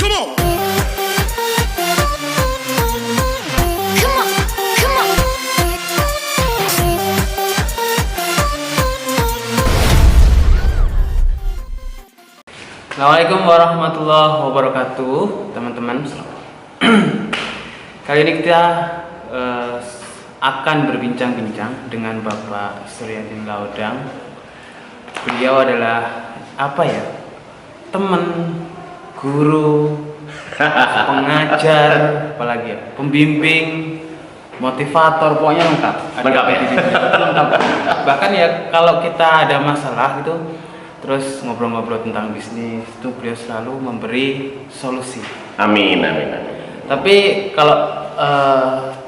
Come on. Assalamualaikum warahmatullahi wabarakatuh, teman-teman. Kali ini kita akan berbincang-bincang dengan Bapak Suryadin Laudang. Beliau adalah teman, guru, pengajar, apalagi ya, pembimbing, motivator, pokoknya lengkap. Lengkap ya? Lengkap. Bahkan ya kalau kita ada masalah gitu, terus ngobrol-ngobrol tentang bisnis, itu beliau selalu memberi solusi. Amin, amin, amin. Tapi kalau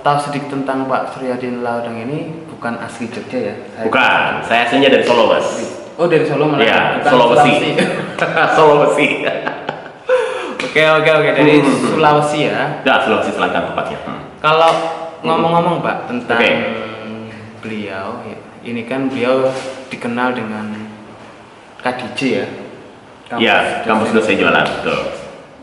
tahu sedikit tentang Pak Suryadin Laudang ini, bukan asli Jogja ya? Bukan, saya aslinya dari Solo, Mas. Oh, dari Solo malah? Iya, Bukan Sulawesi. Sulawesi. Oke, dari Sulawesi ya? Ya, Sulawesi Selatan tepatnya. Kalau ngomong-ngomong Pak tentang Oke. beliau, ya, ini kan beliau dikenal dengan KDJ ya? Iya, kampus dosen jualan, betul.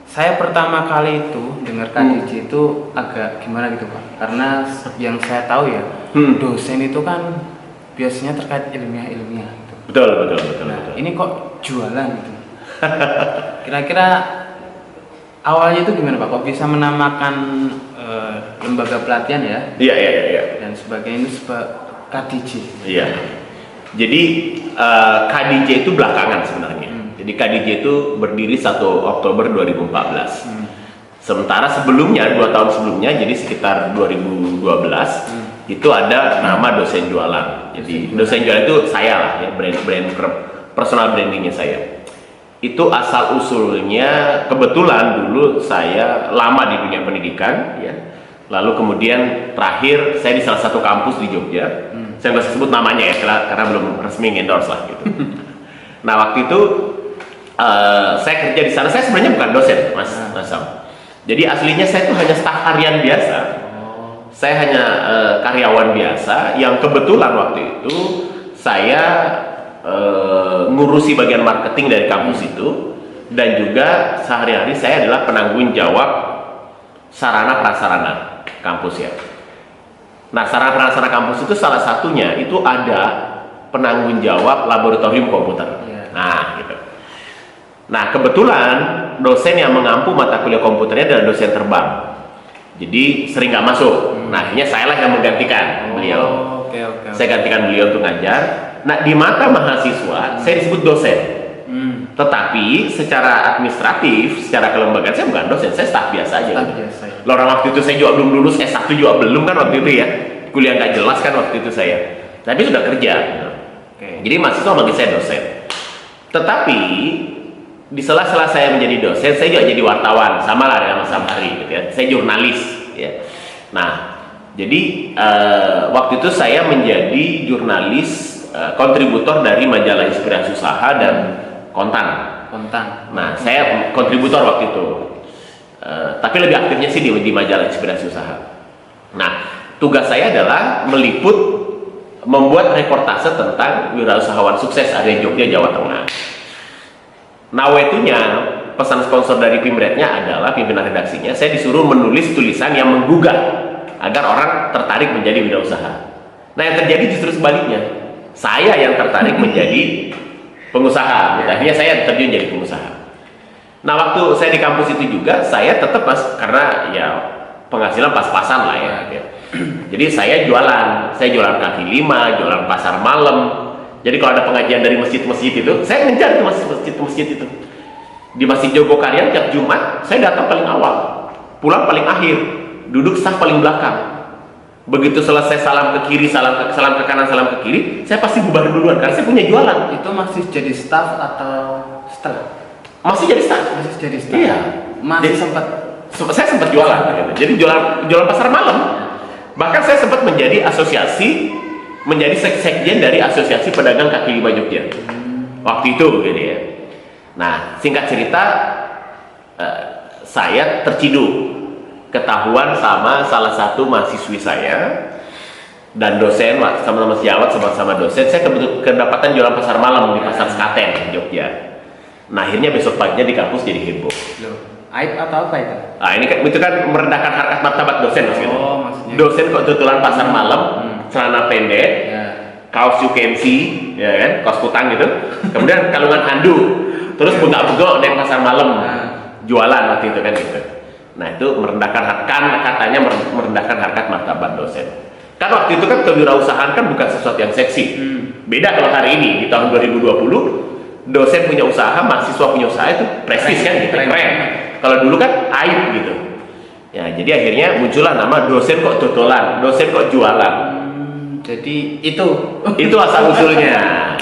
Saya pertama kali itu dengar KDJ itu agak gimana gitu Pak, karena yang saya tahu ya, dosen itu kan biasanya terkait ilmiah-ilmiah gitu. Betul. Nah, ini kok jualan gitu? Kira-kira awalnya itu gimana Pak? Kok bisa menamakan lembaga pelatihan ya? Iya. Dan sebagainya itu KDJ. Iya. Jadi KDJ itu belakangan sebenarnya. Jadi KDJ itu berdiri 1 Oktober 2014. Sementara sebelumnya, 2 tahun sebelumnya, jadi sekitar 2012, itu ada nama dosen jualan. Jadi dosen jualan itu saya lah, ya, personal brandingnya saya. Itu asal usulnya, kebetulan dulu saya lama di dunia pendidikan, ya. Lalu kemudian terakhir saya di salah satu kampus di Jogja. Saya nggak usah sebut namanya ya, karena belum resmi endorse lah gitu. Nah waktu itu saya kerja di sana. Saya sebenarnya bukan dosen, Mas Sam. Jadi aslinya saya tuh hanya staf harian biasa. Saya hanya karyawan biasa yang kebetulan waktu itu saya ngurusi bagian marketing dari kampus itu, dan juga sehari-hari saya adalah penanggung jawab sarana prasarana kampus ya. Nah, sarana prasarana kampus itu salah satunya itu ada penanggung jawab laboratorium komputer. Nah, gitu. Nah, kebetulan dosen yang mengampu mata kuliah komputernya adalah dosen terbang. Jadi sering nggak masuk. Nah, akhirnya saya lah yang menggantikan beliau. Oke. Saya gantikan beliau untuk ngajar. Nah, di mata mahasiswa saya disebut dosen. Tetapi secara administratif, secara kelembagaan saya bukan dosen, saya staf biasa aja. Loh, orang waktu itu saya juga belum lulus, S1 juga belum kan waktu itu ya. Kuliah nggak jelas kan waktu itu saya. Tapi sudah kerja. Jadi mahasiswa manggil saya dosen. Tetapi di sela-sela saya menjadi dosen, saya juga jadi wartawan, sama lah dengan Mas Amhari gitu ya. Saya jurnalis ya. Nah, jadi waktu itu saya menjadi jurnalis kontributor dari majalah Inspirasi Usaha dan Kontan. Nah, saya kontributor waktu itu. Tapi lebih aktifnya sih di majalah Inspirasi Usaha. Nah, tugas saya adalah membuat reportase tentang wirausahawan sukses ada di Jogja, Jawa Tengah. Nah, wetunya pesan sponsor dari Pimretnya adalah pimpinan redaksinya, saya disuruh menulis tulisan yang menggugah agar orang tertarik menjadi wirausaha. Nah, yang terjadi justru sebaliknya. Saya yang tertarik menjadi pengusaha. Akhirnya saya terjun jadi pengusaha. Nah, waktu saya di kampus itu juga saya tetap karena ya penghasilan pas-pasan lah ya. Jadi saya jualan kaki lima, jualan pasar malam. Jadi kalau ada pengajian dari masjid-masjid itu, saya ngejar tuh masjid itu. Di Masjid Jogokarian tiap Jumat, saya datang paling awal, pulang paling akhir, duduk saf paling belakang. Begitu selesai salam ke kiri, salam ke kanan, salam ke kiri, saya pasti bubar duluan karena saya punya jualan. Itu masih jadi staff atau setelah? Masih jadi staff. Iya. Saya sempat jualan gitu. Jadi jualan pasar malam. Bahkan saya sempat menjadi sekjen dari Asosiasi Pedagang Kaki Lima Jogja. Waktu itu gitu ya. Nah, singkat cerita saya terciduk, ketahuan sama salah satu mahasiswi saya dan dosen, sama-sama sejawat, sama-sama dosen. Saya kedapatan jualan pasar malam di Pasar Sekaten, Jogja. Nah, akhirnya besok paginya di kampus jadi heboh. Aib atau apa itu? Nah, itu kan merendahkan harkat martabat dosen maksudnya. Oh, maksudnya. Dosen kok tutulan pasar malam, celana pendek, kaos UKMC, ya kan, kaos kutang gitu. Kemudian kalungan handuk, terus begak-begok dari pasar malam, jualan waktu itu kan gitu. Nah itu katanya merendahkan harkat martabat dosen. Kan waktu itu kan kewirausahaan kan bukan sesuatu yang seksi. Beda kalau hari ini di tahun 2020, dosen punya usaha, mahasiswa punya usaha itu prestis kan, gitu, keren. Kalau dulu kan aib gitu. Ya jadi akhirnya muncullah nama dosen kok totolan, dosen kok jualan. Jadi itu asal usulnya.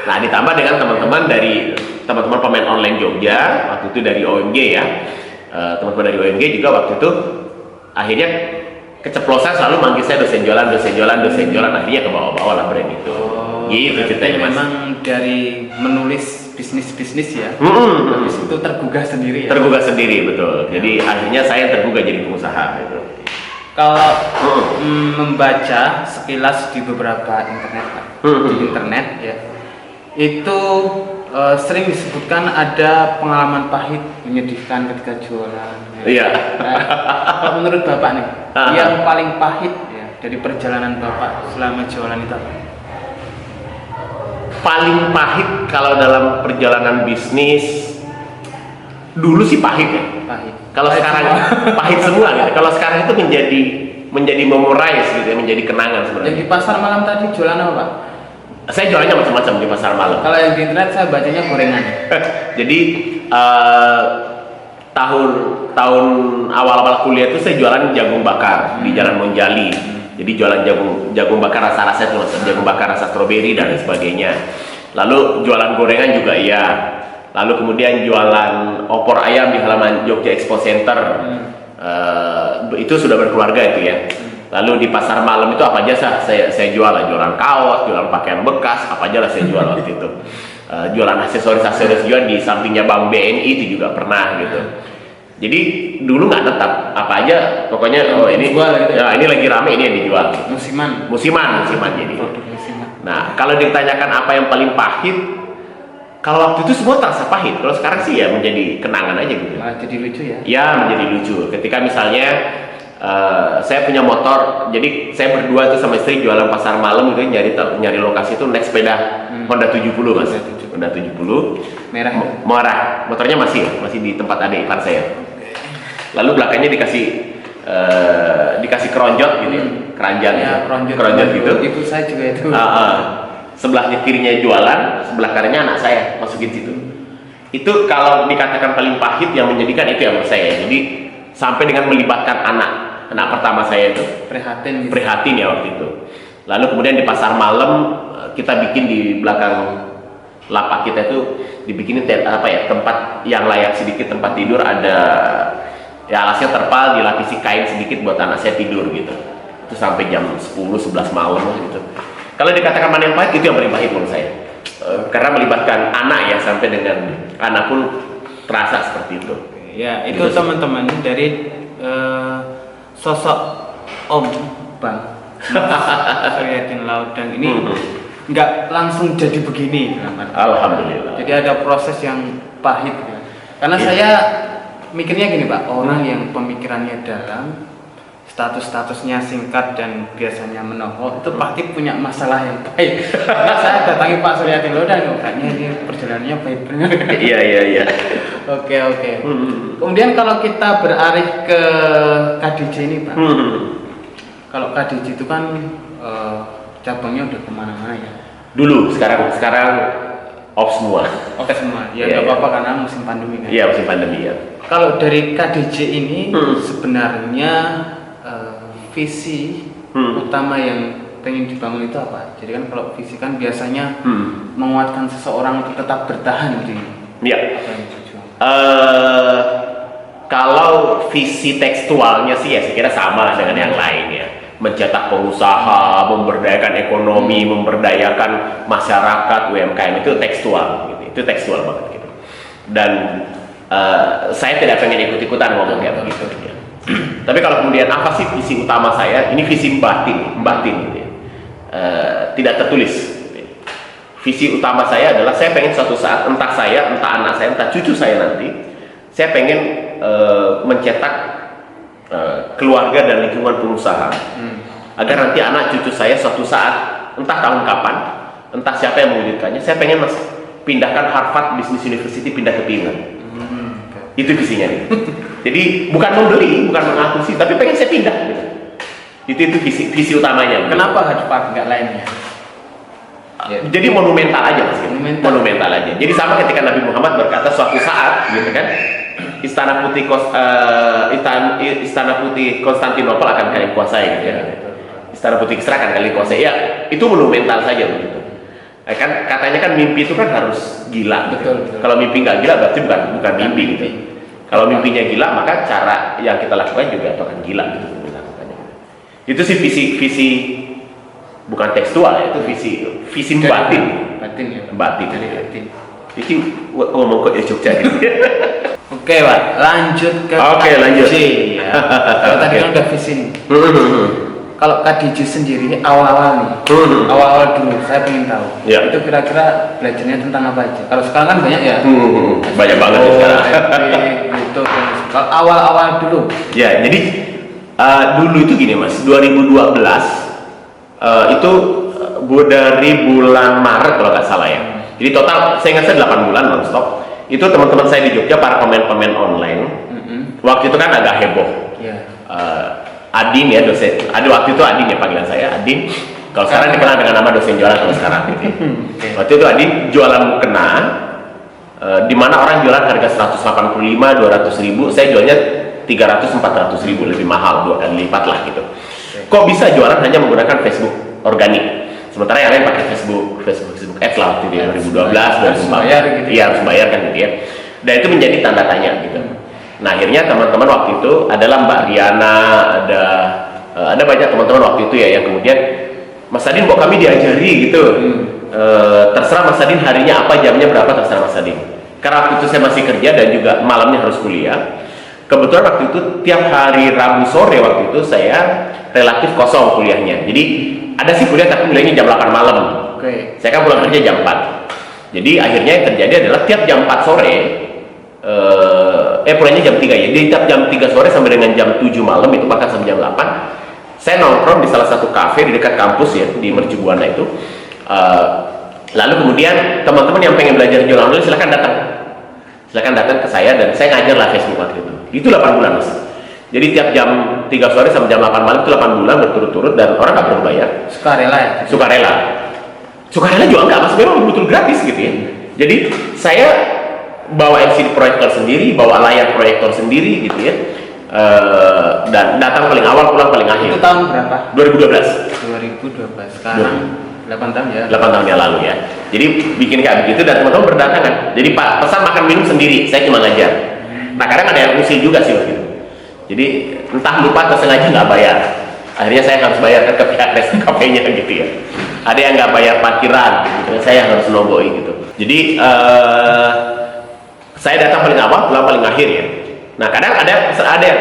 Nah ditambah dengan teman-teman pemain online Jogja waktu itu dari OMG ya. Teman-teman dari OMG juga waktu itu akhirnya keceplosan selalu manggil saya dosen jualan, akhirnya ke bawah-bawah lah brand itu. Gitu ceritanya Mas. Memang dari menulis bisnis ya, habis itu tergugah sendiri ya? Tergugah sendiri, betul. Jadi akhirnya saya tergugah jadi pengusaha gitu. Kalau membaca sekilas di beberapa internet ya, itu sering disebutkan ada pengalaman pahit menyedihkan ketika jualan. Iya. Nah, kalau menurut Bapak nih, yang paling pahit ya dari perjalanan Bapak selama jualan itu apa? Paling pahit kalau dalam perjalanan bisnis dulu sih pahit ya. Pahit. Kalau sekarang pahit semua gitu. Kalau sekarang itu menjadi memorize gitu ya, menjadi kenangan sebenarnya. Yang di pasar malam tadi jualan apa, Pak? Saya jualannya macam-macam di pasar malam. Kalau yang di internet saya bacanya gorengan. Jadi tahun awal-awal kuliah itu saya jualan jagung bakar di Jalan Monjali. Jadi jualan jagung bakar rasa-rasa itu, jagung bakar rasa stroberi dan lain sebagainya. Lalu jualan gorengan juga iya. Lalu kemudian jualan opor ayam di halaman Jogja Expo Center. Itu sudah berkeluarga itu ya. Lalu di pasar malam itu apa aja saya jual, jualan kaos, jualan pakaian bekas, apa aja lah saya jual waktu itu. Jualan aksesoris juga di sampingnya Bank BNI itu juga pernah gitu. Jadi dulu nggak tetap apa aja, pokoknya ini jual, gitu. Ya, ini lagi rame, ini yang dijual. Musiman jadi. Nah kalau ditanyakan apa yang paling pahit, kalau waktu itu semua terasa pahit. Kalau sekarang sih ya menjadi kenangan aja gitu. Jadi lucu ya? Ya menjadi lucu. Ketika misalnya saya punya motor, jadi saya berdua itu sama istri jualan pasar malam gitu, nyari lokasi itu naik sepeda Honda 70 Mas. Honda 70 merah. Motornya masih di tempat adik ipar saya. Lalu belakangnya dikasih keronjot gitu, keranjang ya, keronjot gitu. Itu saya juga itu. Sebelahnya kirinya jualan, sebelah kanannya anak saya masukin situ. Itu kalau dikatakan paling pahit yang menjadikan itu ya menurut saya. Jadi sampai dengan melibatkan anak pertama saya itu prihatin ya waktu itu. Lalu kemudian di pasar malam kita bikin di belakang lapak kita itu dibikinin tempat yang layak sedikit, tempat tidur, ada ya alasnya terpal, dilapisi kain sedikit buat anak saya tidur gitu. Itu sampai jam 10-11 malam gitu. Kalau dikatakan mana yang pahit, itu yang paling pahit menurut saya. Karena melibatkan anak ya, sampai dengan anak pun terasa seperti itu. Ya, itu teman-teman dari sosok Om Bang Suryadin Laudang ini nggak langsung jadi begini. Alhamdulillah. Jadi ada proses yang pahit ya. Karena saya mikirnya gini Pak, orang yang pemikirannya dalam, statusnya singkat dan biasanya menohok, itu pasti punya masalah yang baik. Karena saya datangi Pak Suryadin Laudang, kayaknya ini perjalanannya baik benar. Iya. Oke. Kemudian kalau kita beralih ke KDJ ini Pak, kalau KDJ itu kan cabangnya udah kemana-mana ya. Dulu, sekarang off semua. Oke semua. Ya nggak apa-apa karena musim pandemi kan. Iya musim pandemi ya. Kalau dari KDJ ini sebenarnya visi utama yang pengen dibangun itu apa? Jadi kan kalau visi kan biasanya menguatkan seseorang untuk tetap bertahan di apa yang dijual. Kalau visi tekstualnya sih ya saya kira sama dengan yang lain ya. Mencetak pengusaha, memberdayakan ekonomi, memberdayakan masyarakat, UMKM itu tekstual gitu. Itu tekstual banget gitu. Dan saya tidak pengen ikut-ikutan ngomong kayak begitu ya. Tapi kalau kemudian apa sih visi utama saya? Ini visi batin gitu ya. Tidak tertulis gitu ya. Visi utama saya adalah saya pengen suatu saat entah saya, entah anak saya, entah cucu saya nanti, saya pengen mencetak keluarga dan lingkungan pengusaha agar nanti anak cucu saya suatu saat, entah tahun kapan, entah siapa yang mewujudkannya, saya pengen pindahkan Harvard Business University pindah ke Finland. Itu visinya nih. Jadi bukan membeli, bukan mengakuisisi, tapi pengen saya pindah gitu. Itu visi utamanya. Kenapa Harvard nggak lainnya? Jadi monumental aja mas, monumental aja. Jadi sama ketika Nabi Muhammad berkata suatu saat, gitu kan, Istana Putih Konstantinopel akan kalian kuasai, gitu ya. Istana Putih Kisra akan kalian kuasai. Ya, itu monumental saja begitu. Kan katanya kan mimpi itu kan harus gila. Betul. Kalau mimpi nggak gila berarti bukan mimpi gitu. Kalau mimpinya gila maka cara yang kita lakukan juga itu akan gila gitu. Itu sih visi bukan tekstual ya, itu visi batin ya. Batin. Itu ngomong ke Jogja gitu. Oke Pak, lanjut ke lanjut. Ya. Kalau tadi kan udah visi nih. Kalau KDJ sendiri awal-awal nih, awal-awal dulu saya pengen tahu, itu kira-kira belajarnya tentang apa aja? Kalau sekarang kan banyak ya, banyak banget ya sekarang. gitu. Kalau awal-awal dulu, ya jadi dulu itu gini mas, 2012 itu dari bulan Maret kalau nggak salah ya. Jadi total saya ingat 8 bulan non-stop. Itu teman-teman saya di Jogja para pemain-pemain online. Waktu itu kan agak heboh. Adin ya dosen. Waktu itu Adin ya panggilan saya Adin. Kalau sekarang dikenal dengan nama dosen jualan kalau sekarang gitu. Waktu itu Adin jualan mukena, di mana orang jualan harga 185, 200 ribu, saya jualnya 300, 400 ribu, lebih mahal, 2 kali lipat lah gitu. Kok bisa jualan hanya menggunakan Facebook organik? Sementara yang lain pakai Facebook Ads lah waktu itu 2012, 2014. Iya harus bayar kan gitu ya. Dan itu menjadi tanda tanya gitu. Nah akhirnya teman-teman waktu itu adalah Mbak Riana, ada banyak teman-teman waktu itu ya yang kemudian Mas Adin kok kami diajari gitu. Terserah Mas Adin harinya apa, jamnya berapa, terserah Mas Adin. Karena waktu itu saya masih kerja dan juga malamnya harus kuliah. Kebetulan waktu itu tiap hari Rabu sore waktu itu saya relatif kosong kuliahnya. Jadi ada sih kuliah tapi mulainya jam 8 malam. Saya kan pulang kerja jam 4. Jadi akhirnya yang terjadi adalah tiap jam 4 sore pulangnya jam 3 ya. Jadi tiap jam 3 sore sampai dengan jam 7 malam itu bahkan sampai jam 8 saya nongkrong di salah satu kafe di dekat kampus ya di Mercu Buana itu. Lalu kemudian teman-teman yang pengen belajar jualan online silahkan datang ke saya dan saya ngajar lah Facebook waktu itu. Itu 8 bulan mas. Jadi tiap jam 3 sore sampai jam 8 malam itu 8 bulan berturut-turut dan orang nggak perlu bayar. Sukarela ya? Sukarela juga nggak mas, memang betul gratis gitu ya. Jadi saya bawa LCD proyektor sendiri, bawa layar proyektor sendiri gitu ya. Dan datang paling awal, pulang paling akhir. Itu tahun berapa? 2012. Sekarang 8 tahun ya? 8 tahun yang lalu ya. Jadi bikin kayak begitu dan teman-teman berdatangan. Jadi Pak, pesan makan minum sendiri, saya cuma ngajar. Nah kadang ada yang usil juga sih waktu itu. Jadi entah lupa atau sengaja nggak bayar. Akhirnya saya harus bayar ke pihak kafenya gitu ya. Ada yang nggak bayar parkiran, gitu. Saya harus nomboi gitu. Jadi saya datang paling awal, pulang paling akhir ya. Nah kadang ada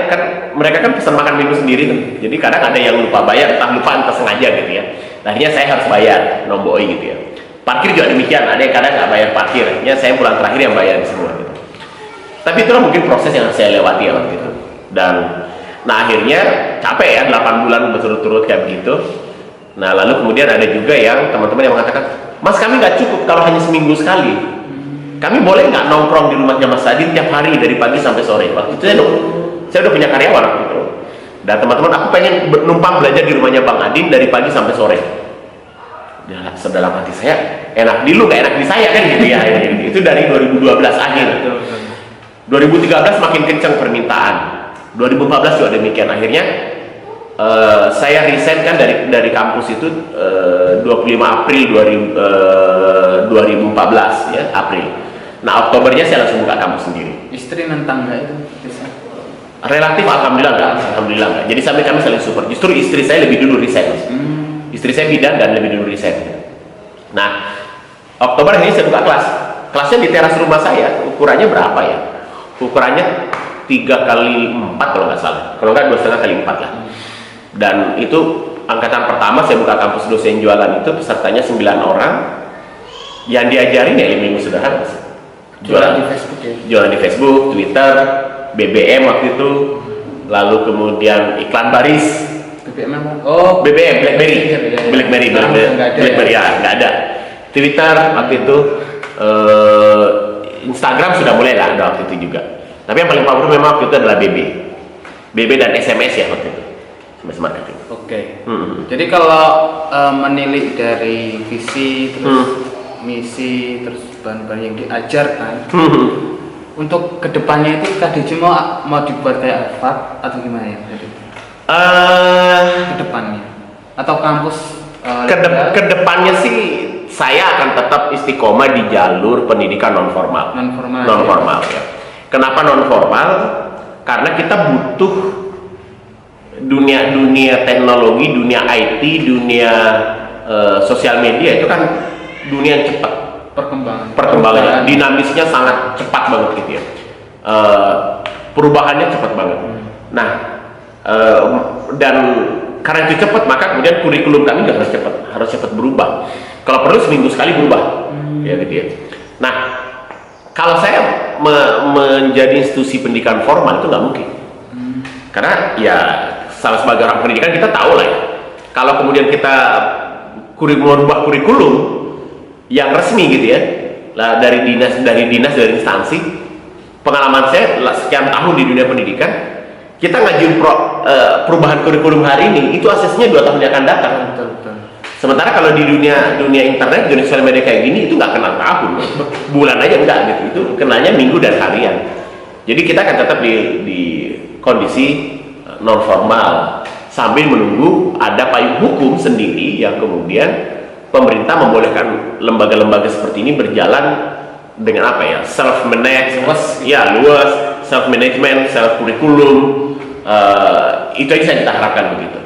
kan mereka kan pesan makan minum sendiri tuh. Jadi kadang ada yang lupa bayar, entah sengaja gitu ya. Akhirnya saya harus bayar, nomboi gitu ya. Parkir juga demikian, ada yang kadang nggak bayar parkir. Akhirnya saya pulang terakhir yang bayar semua gitu. Tapi itulah mungkin proses yang saya lewati ya waktu itu. Dan nah akhirnya capek ya 8 bulan berturut-turut kayak begitu. Nah lalu kemudian ada juga yang teman-teman yang mengatakan, Mas kami nggak cukup kalau hanya seminggu sekali. Kami boleh nggak nongkrong di rumahnya Mas Adin tiap hari dari pagi sampai sore? Waktu itu saya udah punya karyawan waktu itu. Dan teman-teman aku pengen numpang belajar di rumahnya Bang Adin dari pagi sampai sore. Dalam hati saya enak di lu nggak enak di saya kan gitu ya. Itu dari 2012 akhir. 2013 makin kencang permintaan. 2014 juga demikian. Akhirnya saya resign kan dari kampus itu 25 April 2014 ya, April. Nah Oktobernya saya langsung buka kampus sendiri. Istri nentang nggak itu? Relatif alhamdulillah enggak. Jadi sampai kami saling support. Justru istri saya lebih dulu resign. Istri saya bidan dan lebih dulu resign. Nah Oktober ini saya buka kelas. Kelasnya di teras rumah saya. Ukurannya berapa ya? Ukurannya 3x4 kalau nggak salah. Kalau nggak 2,5x4 lah. Dan itu angkatan pertama saya buka kampus dosen jualan itu pesertanya 9 orang. Yang diajarin ya ilmu sederhana. Jualan di Facebook ya? Jualan di Facebook, Twitter, BBM waktu itu, lalu kemudian iklan baris. BBM apa? Oh, BBM, BlackBerry, ya. BlackBerry ya, nggak ada. Twitter waktu itu, Instagram sudah mulai lah ada waktu itu juga. Tapi yang paling powerful memang waktu itu adalah BB dan SMS ya waktu itu, SMS marketing. Oke. Jadi kalau menilik dari visi, terus misi, terus bahan-bahan yang diajarkan, untuk kedepannya itu KDJ mau dibuat kayak Harvard atau gimana ya? Kedepannya atau kampus kedepannya sih saya akan tetap istiqomah di jalur pendidikan non formal ya. Kenapa non formal? Karena kita butuh dunia teknologi, dunia IT, dunia sosial media itu kan dunia yang cepat perkembangannya, dinamisnya sangat cepat banget gitu ya. Perubahannya cepat banget. Nah, dan karena itu cepat, maka kemudian kurikulum kami juga harus cepat berubah. Kalau perlu seminggu sekali berubah, ya gitu ya. Nah, kalau saya menjadi institusi pendidikan formal itu nggak mungkin, karena ya salah sebagai orang pendidikan kita tahu lah ya. Kalau kemudian kita merubah kurikulum yang resmi gitu ya, lah dari dinas instansi, pengalaman saya sekian tahun di dunia pendidikan, kita ngajuin perubahan kurikulum hari ini itu asesnya 2 tahun yang akan datang. Sementara kalau di dunia internet, dunia sosial media kayak gini itu nggak kenal tahun, bulan aja enggak gitu, itu kenalnya minggu dan harian. Jadi kita akan tetap di kondisi non formal sambil menunggu ada payung hukum sendiri yang kemudian pemerintah membolehkan lembaga-lembaga seperti ini berjalan dengan apa ya, self manage, luas, self management, self curriculum, itu aja yang kita harapkan begitu.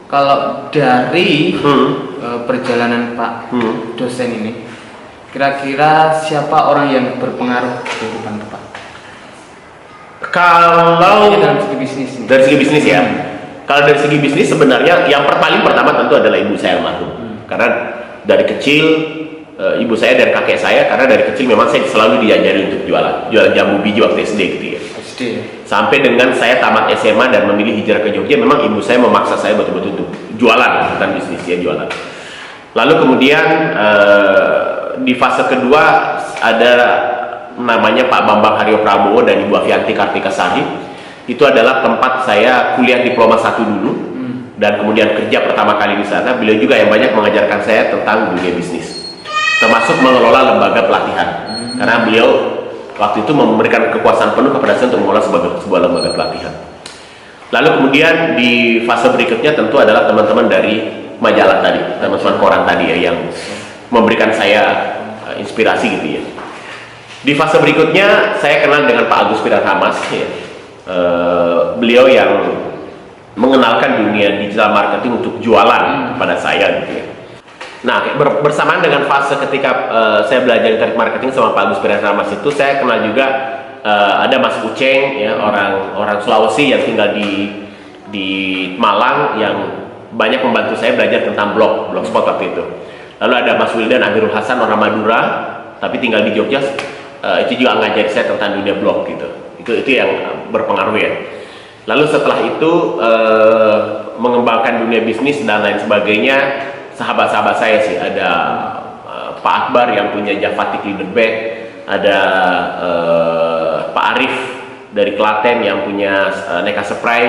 Kalau dari perjalanan Pak dosen ini, kira-kira siapa orang yang berpengaruh di kehidupan Pak? Kalau dari segi bisnis nih. Dari segi bisnis ya. Kalau dari segi bisnis sebenarnya yang paling pertama tentu adalah ibu saya almarhum. Karena dari kecil ibu saya dan kakek saya, karena dari kecil memang saya selalu diajari untuk jualan jamu biji waktu SD gitu ya. Sampai dengan saya tamat SMA dan memilih hijrah ke Jogja, memang ibu saya memaksa saya betul-betul untuk jualan, bukan bisnis, ya jualan. Lalu kemudian di fase kedua ada namanya Pak Bambang Haryo Prabowo dan Ibu Avianti Kartikasari. Itu adalah tempat saya kuliah diploma 1 dulu, dan kemudian kerja pertama kali di sana. Beliau juga yang banyak mengajarkan saya tentang dunia bisnis, termasuk mengelola lembaga pelatihan, karena beliau waktu itu memberikan kekuasaan penuh kepada saya untuk mengelola sebuah lembaga pelatihan. Lalu kemudian di fase berikutnya tentu adalah teman-teman dari majalah tadi, teman-teman koran tadi ya, yang memberikan saya inspirasi gitu ya. Di fase berikutnya saya kenal dengan Pak Agus Pirathamas ya. Beliau yang mengenalkan dunia digital marketing untuk jualan kepada saya gitu ya. Nah, bersamaan dengan fase ketika saya belajar internet marketing sama Pak Agus Pirathamas itu, saya kenal juga ada Mas Uceng ya, orang Sulawesi yang tinggal di Malang, yang banyak membantu saya belajar tentang blogspot waktu itu. Lalu ada Mas Wildan Amirul Hasan, orang Madura tapi tinggal di Jogja, itu juga ngajari saya tentang dunia blog gitu. Itu yang berpengaruh ya. Lalu setelah itu mengembangkan dunia bisnis dan lain sebagainya, sahabat-sahabat saya sih ada Pak Akbar yang punya Javatic Leaderbag, ada Pak Arif dari Klaten yang punya Neka Spray,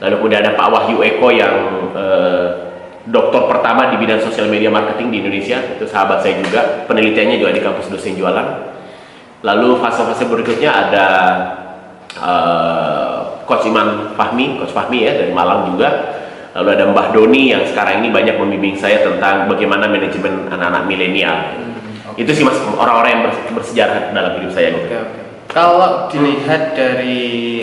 lalu kemudian ada Pak Wahyu Eko yang doktor pertama di bidang sosial media marketing di Indonesia, itu sahabat saya juga, penelitiannya juga di kampus dosen jualan. Lalu fase-fase berikutnya ada Coach Fahmi ya dari Malang juga. Lalu ada Mbah Doni yang sekarang ini banyak membimbing saya tentang bagaimana manajemen anak-anak milenial. Itu sih mas, orang-orang yang bersejarah dalam hidup saya gitu. Kalau dilihat dari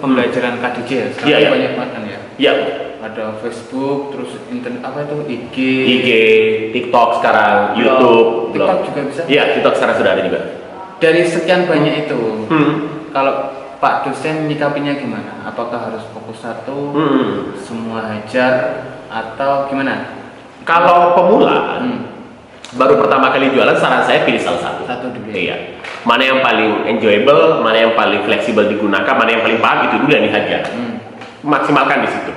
pembelajaran KDJ ya, sekarang banyak banget kan ya. Iya. Ada Facebook, terus internet IG, TikTok sekarang, YouTube. TikTok juga bisa? Iya, TikTok sekarang sudah ada juga. Dari sekian banyak itu, kalau Pak dosen nyikapinya gimana? Apakah harus fokus satu, semua hajar, atau gimana? Kalau pemula, baru pertama kali jualan, saran saya pilih salah satu. Satu dulu. Iya. Mana yang paling enjoyable, mana yang paling fleksibel digunakan, mana yang paling paham, itu dulu yang dihajar. Maksimalkan di situ.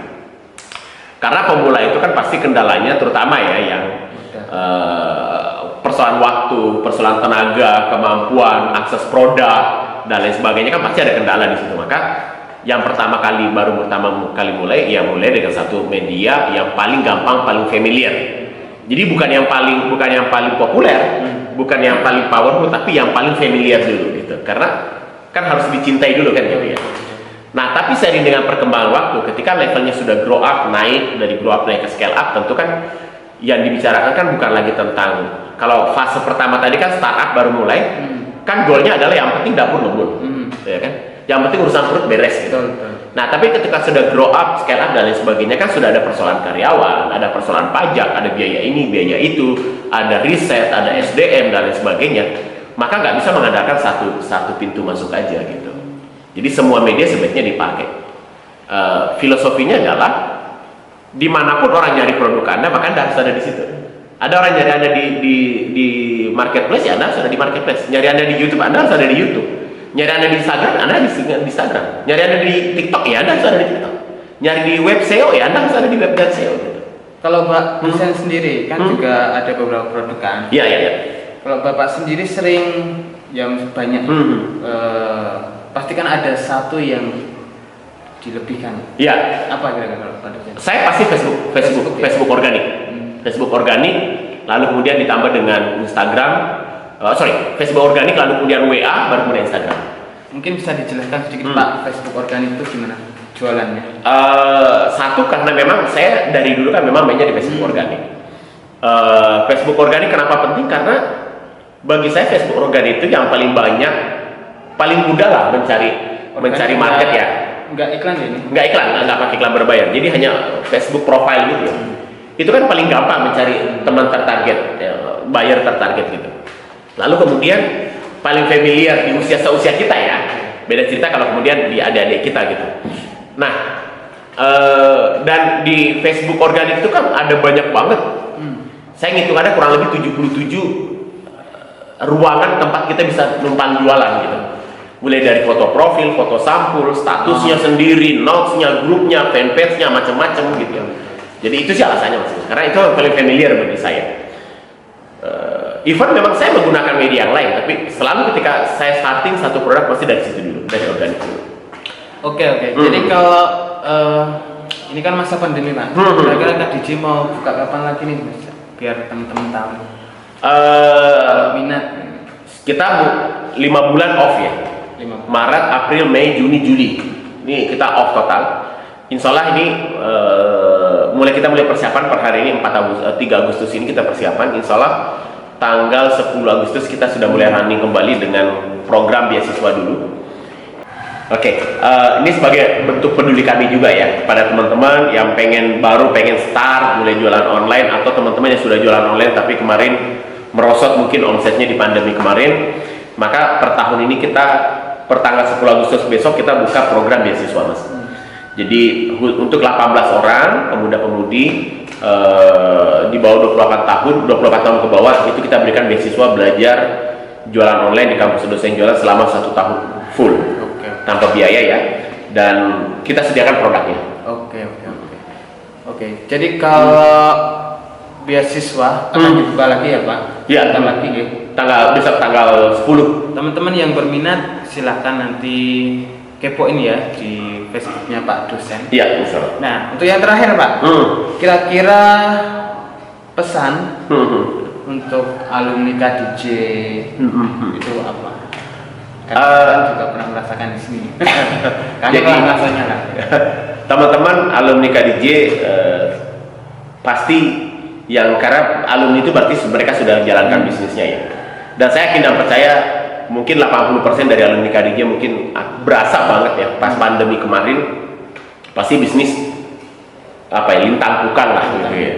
Karena pemula itu kan pasti kendalanya terutama ya yang persoalan waktu, persoalan tenaga, kemampuan, akses produk dan lain sebagainya kan pasti ada kendala di situ. Maka yang pertama kali mulai ya mulai dengan satu media yang paling gampang, paling familiar. Jadi bukan yang paling populer, bukan yang paling powerful, tapi yang paling familiar dulu gitu. Karena kan harus dicintai dulu kan gitu ya. Nah, tapi seiring dengan perkembangan waktu, ketika levelnya sudah grow up, naik ke scale up, tentu kan yang dibicarakan kan bukan lagi tentang, kalau fase pertama tadi kan startup baru mulai, kan goalnya adalah yang penting dapur ngebul, ya kan? Yang penting urusan perut beres gitu. Nah, tapi ketika sudah grow up, scale up dan lain sebagainya kan sudah ada persoalan karyawan, ada persoalan pajak, ada biaya ini, biaya itu, ada riset, ada SDM dan lain sebagainya. Maka nggak bisa mengandalkan satu pintu masuk aja gitu. Jadi semua media sebaiknya dipakai. Filosofinya adalah dimanapun orang nyari produk Anda, maka Anda harus ada di situ. Ada orang nyari Anda di marketplace, ya Anda harus ada di marketplace. Nyari Anda di YouTube, Anda harus ada di YouTube. Nyari Anda di Instagram, Anda di Instagram. Nyari Anda di TikTok, ya Anda harus ada di TikTok. Nyari di web SEO, ya Anda harus ada di web SEO gitu. Kalau Pak Husen sendiri kan juga ada beberapa produk kan? Iya. Kalau Bapak sendiri sering yang banyak pasti kan ada satu yang dilebihkan. Iya. Apa kira-kira kalau produknya? Saya pasti Facebook organik. Facebook organik, lalu kemudian ditambah dengan Instagram. Facebook organik, lalu kemudian WA, baru kemudian Instagram. Mungkin bisa dijelaskan sedikit Pak, Facebook organik itu gimana jualannya? Satu, karena memang saya dari dulu kan memang mainnya di Facebook organik. Facebook organik kenapa penting? Karena bagi saya Facebook organik itu yang paling banyak, paling mudah lah mencari market ya. Enggak iklan ya ini? Enggak iklan, enggak pakai iklan berbayar. Jadi hanya Facebook profile gitu ya. Itu kan paling gampang mencari teman tertarget, buyer tertarget gitu. Lalu kemudian paling familiar di seusia kita ya. Beda cerita kalau kemudian di adik-adik kita gitu. Nah, dan di Facebook organik itu kan ada banyak banget. Saya ngitung ada kurang lebih 77 ruangan tempat kita bisa numpang jualan gitu. Mulai dari foto profil, foto sampul, statusnya sendiri, notesnya, grupnya, fanpage-nya, macam-macam gitu. Jadi itu sih alasannya mas. Karena itu paling familiar bagi saya. Even memang saya menggunakan media yang lain, tapi selalu ketika saya starting satu produk pasti dari situ dulu, dari organik dulu. Oke. Jadi kalau ini kan masa pandemi Pak, kira-kira Kak DJ mau buka kapan lagi nih Mas? Biar teman-teman tahu. Minat. Kita 5 bulan off ya. 5. Maret, April, Mei, Juni, Juli. Ini kita off total. Insya Allah ini mulai persiapan per hari ini 3 Agustus ini kita persiapan. Insya Allah tanggal 10 Agustus kita sudah mulai running kembali dengan program beasiswa dulu. Oke, ini sebagai bentuk peduli kami juga ya pada teman-teman yang pengen start mulai jualan online, atau teman-teman yang sudah jualan online tapi kemarin merosot mungkin omsetnya di pandemi kemarin. Maka per tahun ini kita per tanggal 10 Agustus besok kita buka program beasiswa mas. Jadi untuk 18 orang pemuda-pemudi di bawah 28 tahun ke bawah itu kita berikan beasiswa belajar jualan online di kampus dosen jualan selama 1 tahun full. Tanpa biaya ya, dan kita sediakan produknya. Oke. Jadi kalau beasiswa akan dibuka lagi ya Pak? Iya. Besok tanggal 10. Teman-teman yang berminat silahkan nanti kepoin ya di Facebooknya Pak dosen. Iya, betul. Nah, untuk yang terakhir Pak, kira-kira pesan untuk alumni KDJ itu apa? Karena juga pernah merasakan di sini. Jadi rasanya lah. Teman-teman alumni KDJ pasti karena alumni itu berarti mereka sudah menjalankan bisnisnya ya. Dan saya yakin dan percaya mungkin 80% dari alumni KDJ mungkin berasa banget ya pas pandemi kemarin pasti bisnis lintang-pukan lah gitu ya.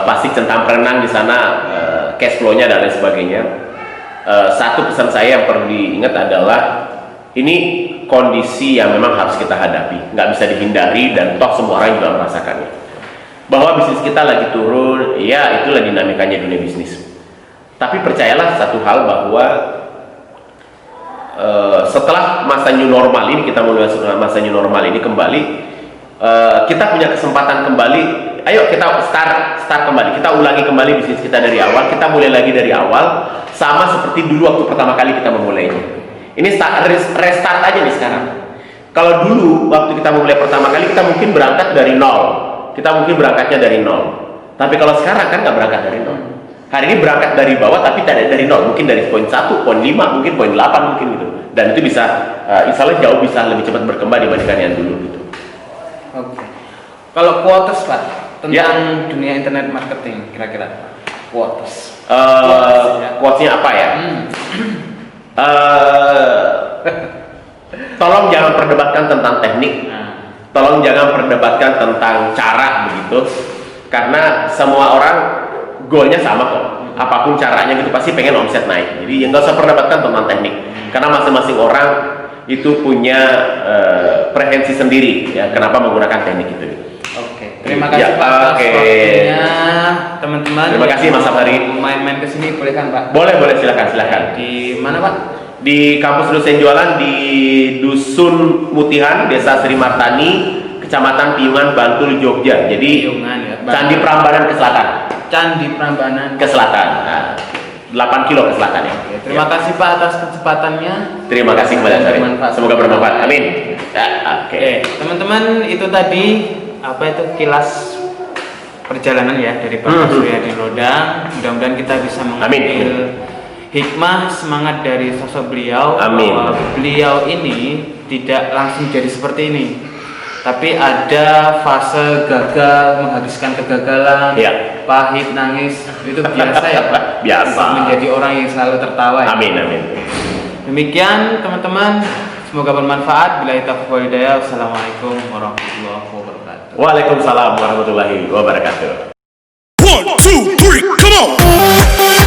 Pasti centang perenang di sana, cash flow-nya dan lain sebagainya. Satu pesan saya yang perlu diingat adalah ini kondisi yang memang harus kita hadapi, nggak bisa dihindari dan toh semua orang juga merasakannya. Bahwa bisnis kita lagi turun, ya itulah dinamikanya dunia bisnis. Tapi percayalah satu hal bahwa setelah masa new normal ini, kita mulai masuk masa new normal ini kembali, kita punya kesempatan kembali. Ayo kita start kembali, kita ulangi kembali bisnis kita dari awal, kita mulai lagi dari awal, sama seperti dulu waktu pertama kali kita memulainya. Ini restart aja nih sekarang. Kalau dulu waktu kita memulai pertama kali, kita mungkin berangkat dari nol, kita mungkin berangkatnya dari nol. Tapi kalau sekarang kan nggak berangkat dari nol. Hari ini berangkat dari bawah tapi tidak dari nol, mungkin dari poin 1, poin 5, mungkin poin 8 mungkin gitu. Dan itu bisa, insya Allah jauh bisa lebih cepat berkembang dibandingkan yang dulu gitu. Oke. Kalau quotes Pak tentang dunia internet marketing kira-kira quotes. Quotesnya apa ya? Tolong jangan perdebatkan tentang teknik. Tolong jangan perdebatkan tentang cara begitu. Karena semua orang goalnya sama kok. Apapun caranya gitu pasti pengen omset naik. Jadi nggak usah perdebatkan tentang teknik. Karena masing-masing orang itu punya preferensi sendiri ya. Kenapa menggunakan teknik itu? Oke. Terima kasih Pak atas waktunya teman-teman. Terima kasih Mas Safari. Main-main ke sini boleh kan Pak? Boleh silakan. Di mana Pak? Di kampus dosen jualan di Dusun Mutihan, Desa Sri Martani, Kecamatan Piungan, Bantul, Jogja. Jadi Piungan, ya, Candi Prambanan ke selatan. Candi Prambanan ke selatan. Nah, 8 kilo ke selatan ya. Oke, terima kasih Pak atas kesempatannya. Terima kasih kepada Anda. Semoga bermanfaat. Amin. Oke, teman-teman itu tadi apa itu kilas perjalanan ya dari Pak Suryadi Lodang. Mudah-mudahan kita bisa mengambil hikmah semangat dari sosok beliau. Amin. Bahwa beliau ini tidak langsung jadi seperti ini, tapi ada fase gagal, menghabiskan kegagalan, ya. Pahit, nangis, itu biasa ya Pak. Biasa. Menjadi orang yang selalu tertawa. Ya? Amin. Demikian teman-teman, semoga bermanfaat. Billahi taufiq wal hidayah. Wassalamualaikum warahmatullahi wabarakatuh. Waalaikumsalam warahmatullahi wabarakatuh. 1, 2, 3, come on!